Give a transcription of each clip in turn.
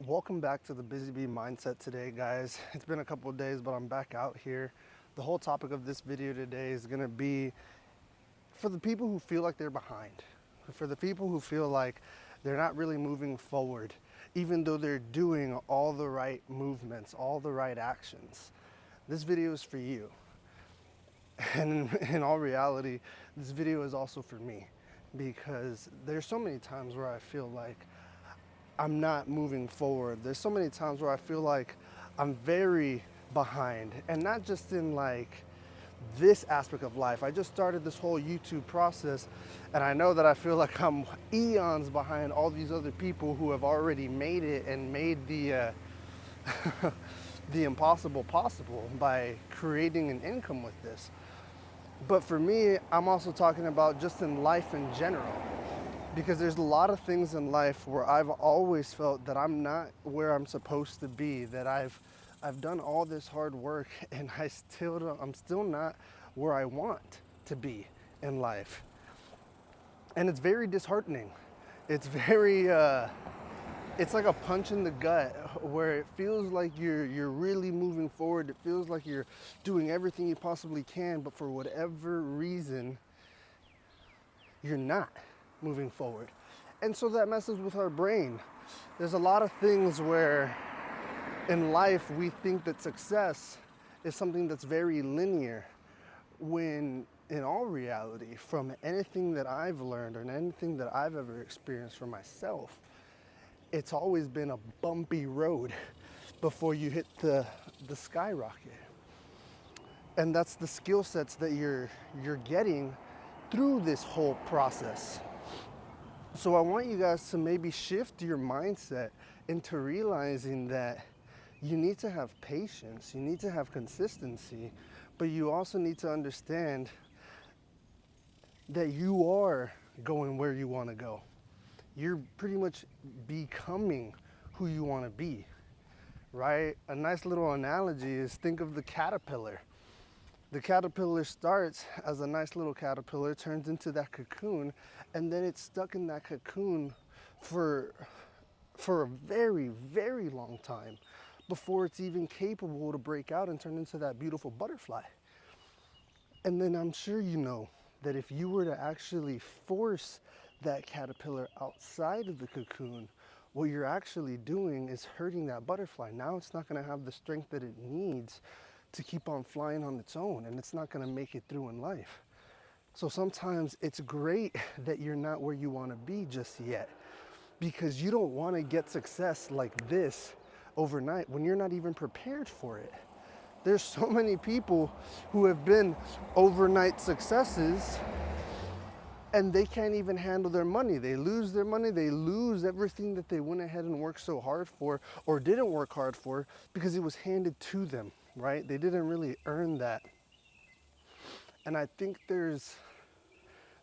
Welcome back to the Busy Bee Mindset today, guys. It's been a couple of days, but I'm back out here. The whole topic of this video today is going to be for the people who feel like they're behind, for the people who feel like they're not really moving forward, even though they're doing all the right movements, all the right actions. This video is for you. And in all reality, this video is also for me because there's so many times where I feel like I'm not moving forward. There's so many times where I feel like I'm very behind, and not just in like this aspect of life. I just started this whole YouTube process, and I know that I feel like I'm eons behind all these other people who have already made it and made the impossible possible by creating an income with this. But for me, I'm also talking about just in life in general, because there's a lot of things in life where I've always felt that I'm not where I'm supposed to be, that I've done all this hard work and I'm still not where I want to be in life. And it's very disheartening. It's very it's like a punch in the gut where it feels like you're really moving forward. It feels like you're doing everything you possibly can, but for whatever reason you're not moving forward. And so that messes with our brain. There's a lot of things where in life we think that success is something that's very linear, when in all reality, from anything that I've learned or anything that I've ever experienced for myself, it's always been a bumpy road before you hit the skyrocket. And that's the skill sets that you're getting through this whole process. So I want you guys to maybe shift your mindset into realizing that you need to have patience, you need to have consistency, but you also need to understand that you are going where you want to go. You're pretty much becoming who you want to be, right? A nice little analogy is, think of the caterpillar. The caterpillar starts as a nice little caterpillar, turns into that cocoon, and then it's stuck in that cocoon for a very, very long time before it's even capable to break out and turn into that beautiful butterfly. And then I'm sure you know that if you were to actually force that caterpillar outside of the cocoon, what you're actually doing is hurting that butterfly. Now it's not going to have the strength that it needs to keep on flying on its own, and it's not going to make it through in life. So sometimes it's great that you're not where you want to be just yet, because you don't want to get success like this overnight when you're not even prepared for it. There's so many people who have been overnight successes and they can't even handle their money. They lose their money, they lose everything that they went ahead and worked so hard for or didn't work hard for because it was handed to them, right? They didn't really earn that. And I think there's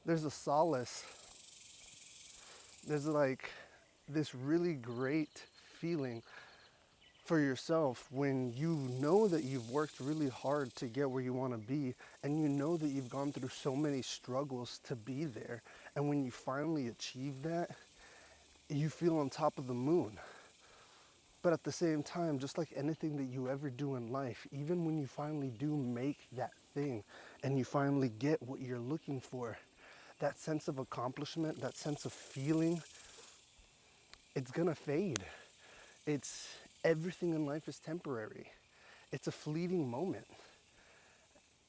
a solace. There's like this really great feeling for yourself when you know that you've worked really hard to get where you want to be, and you know that you've gone through so many struggles to be there, and when you finally achieve that, you feel on top of the moon. But at the same time, just like anything that you ever do in life, even when you finally do make that thing and you finally get what you're looking for, that sense of accomplishment, that sense of feeling, it's gonna fade. It's Everything in life is temporary. It's a fleeting moment.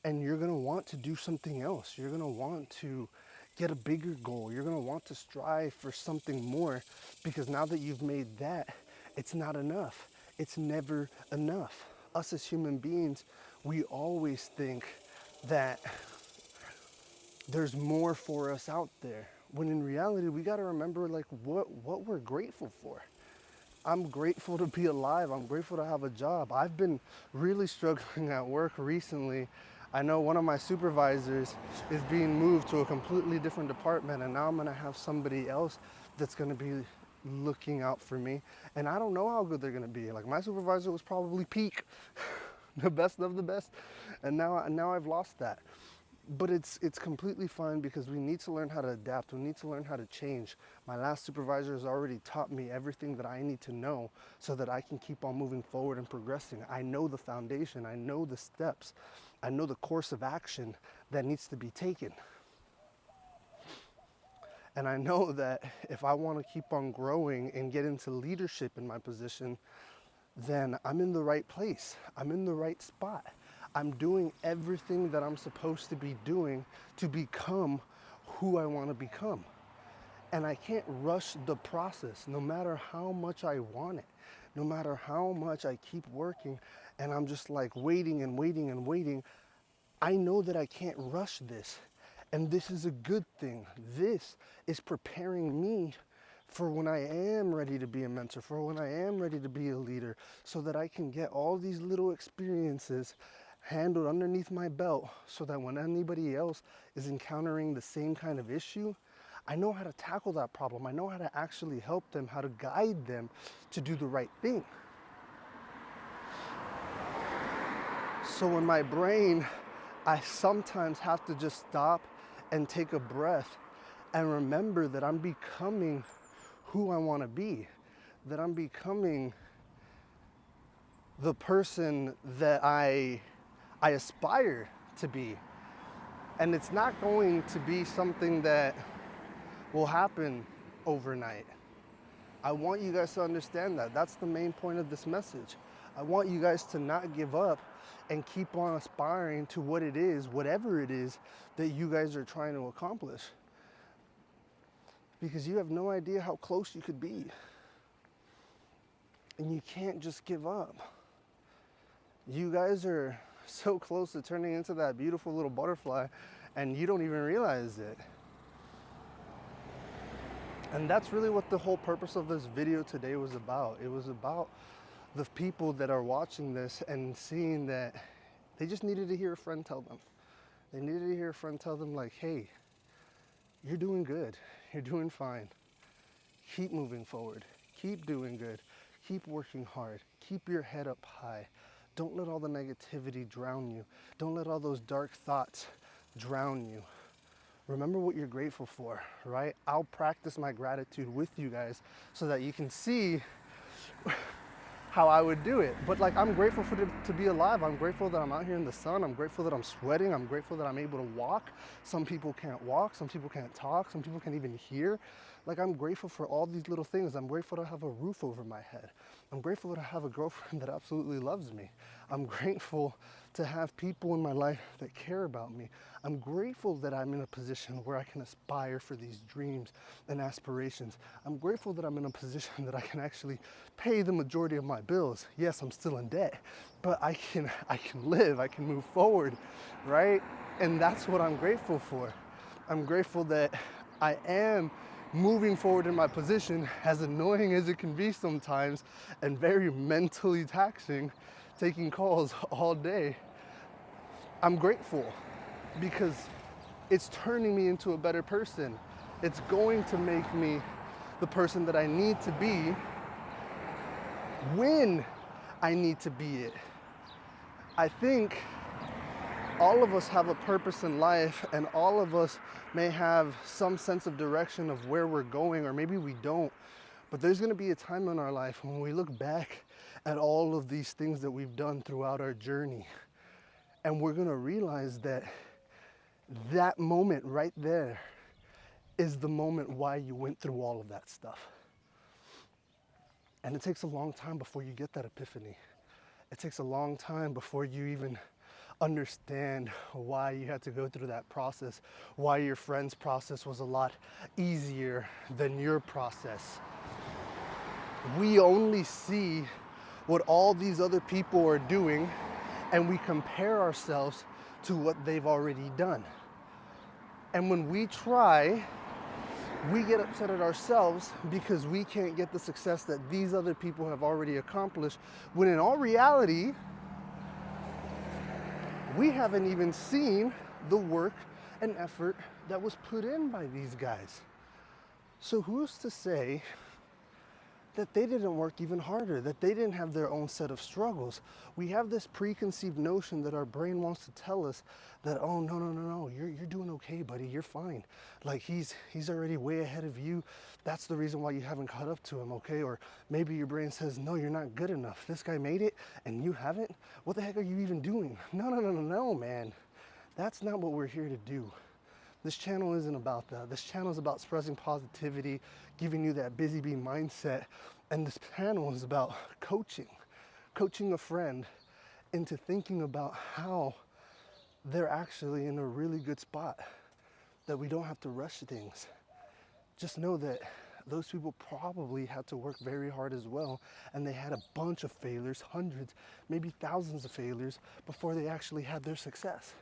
And you're gonna want to do something else. You're gonna want to get a bigger goal. You're gonna want to strive for something more, because now that you've made that, it's not enough. It's never enough. Us as human beings, we always think that there's more for us out there. When in reality, we gotta remember like what we're grateful for. I'm grateful to be alive. I'm grateful to have a job. I've been really struggling at work recently. I know one of my supervisors is being moved to a completely different department, and now I'm gonna have somebody else that's gonna be looking out for me. And I don't know how good they're gonna be. Like, my supervisor was probably peak, the best of the best, and now I've lost that. But it's completely fine because we need to learn how to adapt. We need to learn how to change. My last supervisor has already taught me everything that I need to know so that I can keep on moving forward and progressing. I know the foundation, I know the steps, I know the course of action that needs to be taken. And I know that if I want to keep on growing and get into leadership in my position, then I'm in the right place. I'm in the right spot. I'm doing everything that I'm supposed to be doing to become who I want to become. And I can't rush the process no matter how much I want it, no matter how much I keep working and I'm just like waiting and waiting and waiting. I know that I can't rush this. And this is a good thing. This is preparing me for when I am ready to be a mentor, for when I am ready to be a leader, so that I can get all these little experiences handled underneath my belt so that when anybody else is encountering the same kind of issue, I know how to tackle that problem. I know how to actually help them, how to guide them to do the right thing. So in my brain, I sometimes have to just stop and take a breath and remember that I'm becoming who I want to be, that I'm becoming the person that I aspire to be. And it's not going to be something that will happen overnight. I want you guys to understand that. That's the main point of this message. I want you guys to not give up and keep on aspiring to what it is, whatever it is that you guys are trying to accomplish. Because you have no idea how close you could be. And you can't just give up. You guys are so close to turning into that beautiful little butterfly and you don't even realize it. And that's really what the whole purpose of this video today was about. It was about the people that are watching this and seeing that they just needed to hear a friend tell them. They needed to hear a friend tell them like, hey, you're doing good. You're doing fine. Keep moving forward. Keep doing good. Keep working hard. Keep your head up high. Don't let all the negativity drown you. Don't let all those dark thoughts drown you. Remember what you're grateful for, right? I'll practice my gratitude with you guys so that you can see how I would do it. But like, I'm grateful to be alive. I'm grateful that I'm out here in the sun. I'm grateful that I'm sweating. I'm grateful that I'm able to walk. Some people can't walk. Some people can't talk. Some people can't even hear. Like, I'm grateful for all these little things. I'm grateful to have a roof over my head. I'm grateful to have a girlfriend that absolutely loves me. I'm grateful to have people in my life that care about me. I'm grateful that I'm in a position where I can aspire for these dreams and aspirations. I'm grateful that I'm in a position that I can actually pay the majority of my bills. Yes, I'm still in debt, but I can live, I can move forward, right? And that's what I'm grateful for. I'm grateful that I am moving forward in my position, as annoying as it can be sometimes and very mentally taxing, taking calls all day. I'm grateful because it's turning me into a better person. It's going to make me the person that I need to be when I need to be it. I think all of us have a purpose in life, and all of us may have some sense of direction of where we're going, or maybe we don't. But there's going to be a time in our life when we look back at all of these things that we've done throughout our journey, and we're going to realize that that moment right there is the moment why you went through all of that stuff. And it takes a long time before you get that epiphany. It takes a long time before you even understand why you had to go through that process, why your friend's process was a lot easier than your process. We only see what all these other people are doing, and we compare ourselves to what they've already done. And when we try, we get upset at ourselves because we can't get the success that these other people have already accomplished, when in all reality, we haven't even seen the work and effort that was put in by these guys. So who's to say that they didn't work even harder, that they didn't have their own set of struggles. We have this preconceived notion that our brain wants to tell us that, oh, no, no, no, no, you're doing okay, buddy, you're fine. Like he's already way ahead of you. That's the reason why you haven't caught up to him, okay? Or maybe your brain says, no, you're not good enough. This guy made it and you haven't. What the heck are you even doing? No, no, no, no, no, man. That's not what we're here to do. This channel isn't about that. This channel is about spreading positivity, giving you that busy bee mindset. And this channel is about coaching a friend into thinking about how they're actually in a really good spot, that we don't have to rush things. Just know that those people probably had to work very hard as well, and they had a bunch of failures, hundreds, maybe thousands of failures before they actually had their success.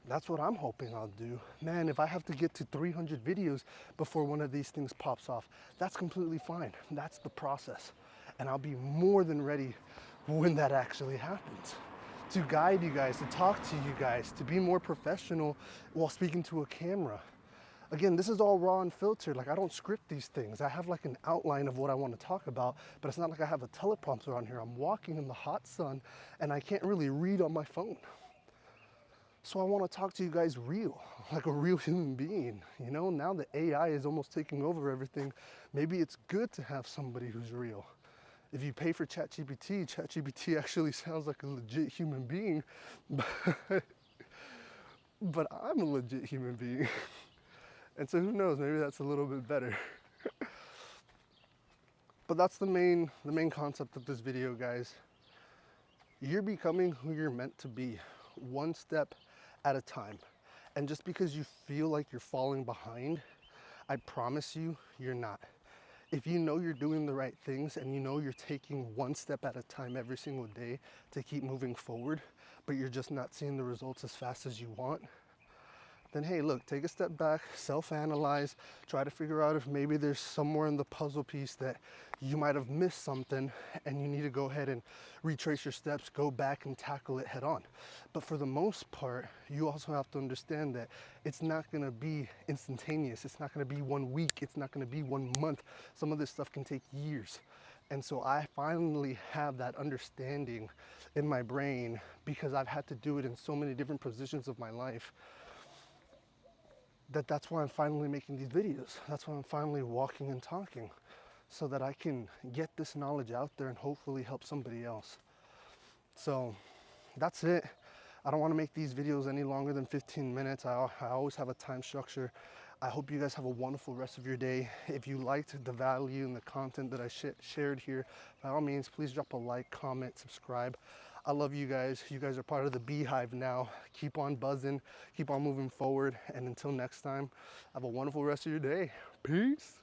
That's what I'm hoping I'll do. Man, if I have to get to 300 videos before one of these things pops off, that's completely fine. That's the process. And I'll be more than ready when that actually happens. To guide you guys, to talk to you guys, to be more professional while speaking to a camera. Again, this is all raw and filtered. Like, I don't script these things. I have like an outline of what I want to talk about, but it's not like I have a teleprompter on here. I'm walking in the hot sun and I can't really read on my phone. So I want to talk to you guys real, like a real human being. You know, now that AI is almost taking over everything, maybe it's good to have somebody who's real. If you pay for ChatGPT, ChatGPT actually sounds like a legit human being, but I'm a legit human being. And so who knows, maybe that's a little bit better. But that's the main concept of this video, guys. You're becoming who you're meant to be, one step at a time. And just because you feel like you're falling behind, I promise you, you're not. If you know you're doing the right things and you know you're taking one step at a time every single day to keep moving forward, but you're just not seeing the results as fast as you want, then hey, look, take a step back, self-analyze, try to figure out if maybe there's somewhere in the puzzle piece that you might have missed something and you need to go ahead and retrace your steps, go back and tackle it head on. But for the most part, you also have to understand that it's not gonna be instantaneous. It's not gonna be 1 week. It's not gonna be 1 month. Some of this stuff can take years. And so I finally have that understanding in my brain because I've had to do it in so many different positions of my life. That's why I'm finally making these videos. That's why I'm finally walking and talking, so that I can get this knowledge out there and hopefully help somebody else. So that's it. I don't want to make these videos any longer than 15 minutes. I always have a time structure. I hope you guys have a wonderful rest of your day. If you liked the value and the content that I shared here, by all means, please drop a like, comment, subscribe. I love you guys. You guys are part of the Beehive now. Keep on buzzing, keep on moving forward. And until next time, have a wonderful rest of your day. Peace.